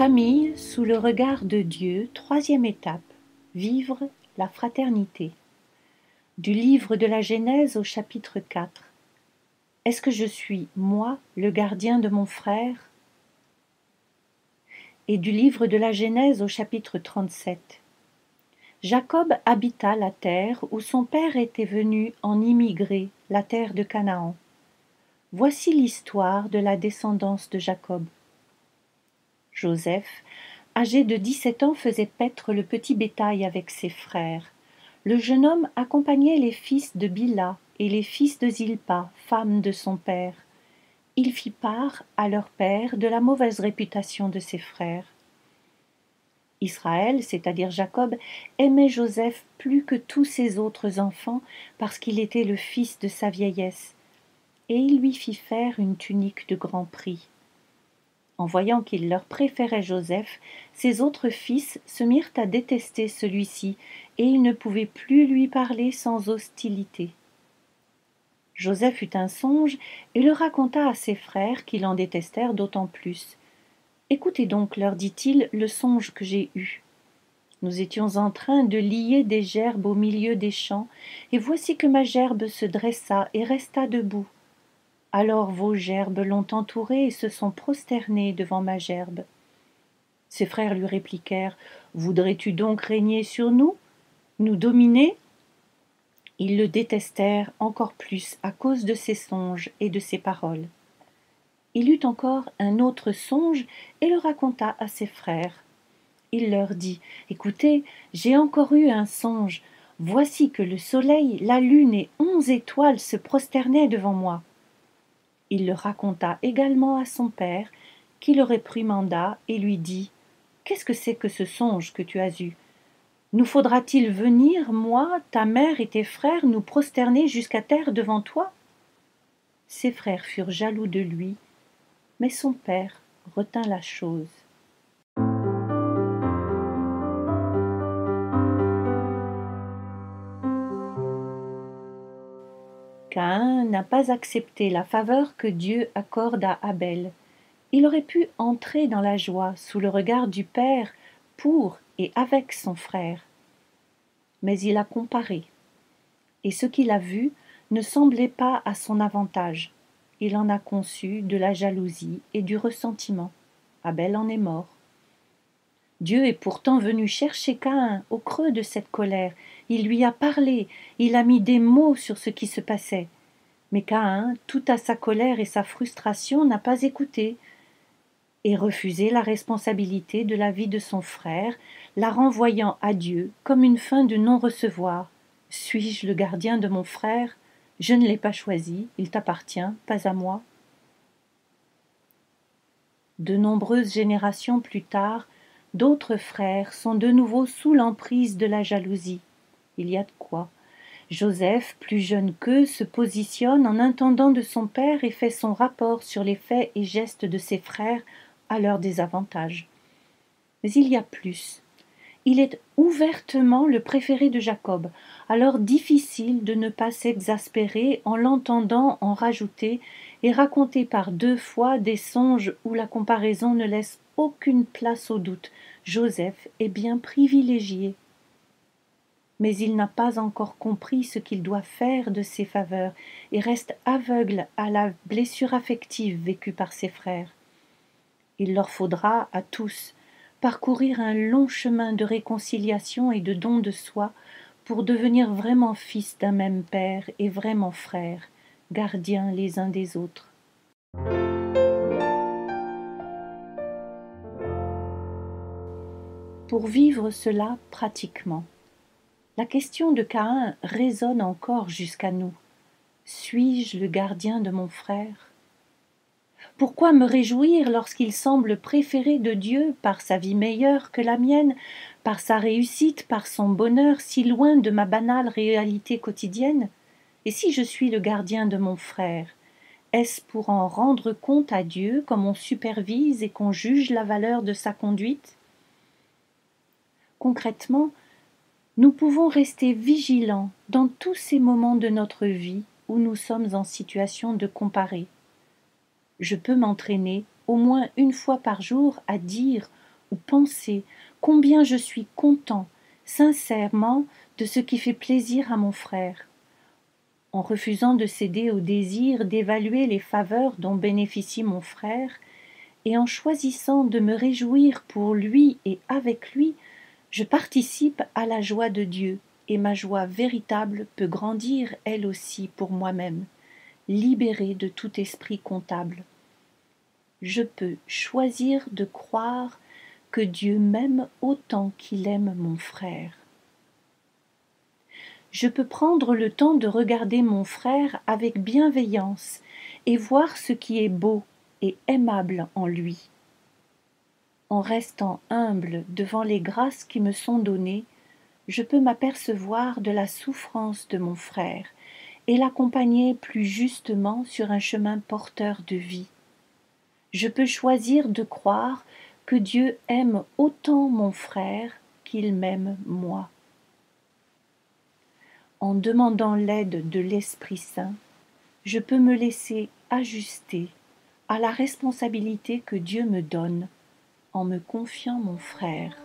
Famille sous le regard de Dieu, troisième étape, vivre la fraternité. Du livre de la Genèse au chapitre 4. Est-ce que je suis, moi, le gardien de mon frère? Et du livre de la Genèse au chapitre 37. Jacob habita la terre où son père était venu en immigrer, la terre de Canaan. Voici l'histoire de la descendance de Jacob. Joseph, âgé de 17 ans, faisait paître le petit bétail avec ses frères. Le jeune homme accompagnait les fils de Bila et les fils de Zilpa, femme de son père. Il fit part à leur père de la mauvaise réputation de ses frères. Israël, c'est-à-dire Jacob, aimait Joseph plus que tous ses autres enfants parce qu'il était le fils de sa vieillesse, et il lui fit faire une tunique de grand prix. En voyant qu'il leur préférait Joseph, ses autres fils se mirent à détester celui-ci, et ils ne pouvaient plus lui parler sans hostilité. Joseph eut un songe et le raconta à ses frères qui l'en détestèrent d'autant plus. « Écoutez donc, leur dit-il, le songe que j'ai eu. Nous étions en train de lier des gerbes au milieu des champs, et voici que ma gerbe se dressa et resta debout. Alors vos gerbes l'ont entourée et se sont prosternés devant ma gerbe. » Ses frères lui répliquèrent: « Voudrais-tu donc régner sur nous, nous dominer ?» Ils le détestèrent encore plus à cause de ses songes et de ses paroles. Il eut encore un autre songe et le raconta à ses frères. Il leur dit: « Écoutez, j'ai encore eu un songe. Voici que le soleil, la lune et 11 étoiles se prosternaient devant moi. » Il le raconta également à son père, qui le réprimanda et lui dit: « Qu'est-ce que c'est que ce songe que tu as eu? Nous faudra-t-il venir, moi, ta mère et tes frères, nous prosterner jusqu'à terre devant toi ?» Ses frères furent jaloux de lui, mais son père retint la chose. Caïn n'a pas accepté la faveur que Dieu accorde à Abel. Il aurait pu entrer dans la joie sous le regard du Père pour et avec son frère. Mais il a comparé, et ce qu'il a vu ne semblait pas à son avantage. Il en a conçu de la jalousie et du ressentiment. Abel en est mort. Dieu est pourtant venu chercher Caïn au creux de cette colère. Il lui a parlé, il a mis des mots sur ce qui se passait. Mais Caïn, tout à sa colère et sa frustration, n'a pas écouté et refusé la responsabilité de la vie de son frère, la renvoyant à Dieu comme une fin de non-recevoir. « Suis-je le gardien de mon frère? Je ne l'ai pas choisi, il t'appartient, pas à moi. » De nombreuses générations plus tard, d'autres frères sont de nouveau sous l'emprise de la jalousie. Il y a de quoi. Joseph, plus jeune qu'eux, se positionne en intendant de son père et fait son rapport sur les faits et gestes de ses frères à leur désavantage. Mais il y a plus. Il est ouvertement le préféré de Jacob, alors difficile de ne pas s'exaspérer en l'entendant en rajouter et raconter par 2 fois des songes où la comparaison ne laisse aucune place au doute. Joseph est bien privilégié. Mais il n'a pas encore compris ce qu'il doit faire de ses faveurs et reste aveugle à la blessure affective vécue par ses frères. Il leur faudra, à tous, parcourir un long chemin de réconciliation et de don de soi pour devenir vraiment fils d'un même père et vraiment frères, gardiens les uns des autres. Pour vivre cela pratiquement, la question de Caïn résonne encore jusqu'à nous. Suis-je le gardien de mon frère? Pourquoi me réjouir lorsqu'il semble préféré de Dieu par sa vie meilleure que la mienne, par sa réussite, par son bonheur si loin de ma banale réalité quotidienne? Et si je suis le gardien de mon frère, est-ce pour en rendre compte à Dieu comme on supervise et qu'on juge la valeur de sa conduite? Concrètement, nous pouvons rester vigilants dans tous ces moments de notre vie où nous sommes en situation de comparer. Je peux m'entraîner au moins 1 fois par jour à dire ou penser combien je suis content, sincèrement, de ce qui fait plaisir à mon frère. En refusant de céder au désir d'évaluer les faveurs dont bénéficie mon frère, et en choisissant de me réjouir pour lui et avec lui, je participe à la joie de Dieu, et ma joie véritable peut grandir elle aussi pour moi-même, libérée de tout esprit comptable. Je peux choisir de croire que Dieu m'aime autant qu'il aime mon frère. Je peux prendre le temps de regarder mon frère avec bienveillance et voir ce qui est beau et aimable en lui. En restant humble devant les grâces qui me sont données, je peux m'apercevoir de la souffrance de mon frère et l'accompagner plus justement sur un chemin porteur de vie. Je peux choisir de croire que Dieu aime autant mon frère qu'il m'aime moi. En demandant l'aide de l'Esprit Saint, je peux me laisser ajuster à la responsabilité que Dieu me donne en me confiant mon frère.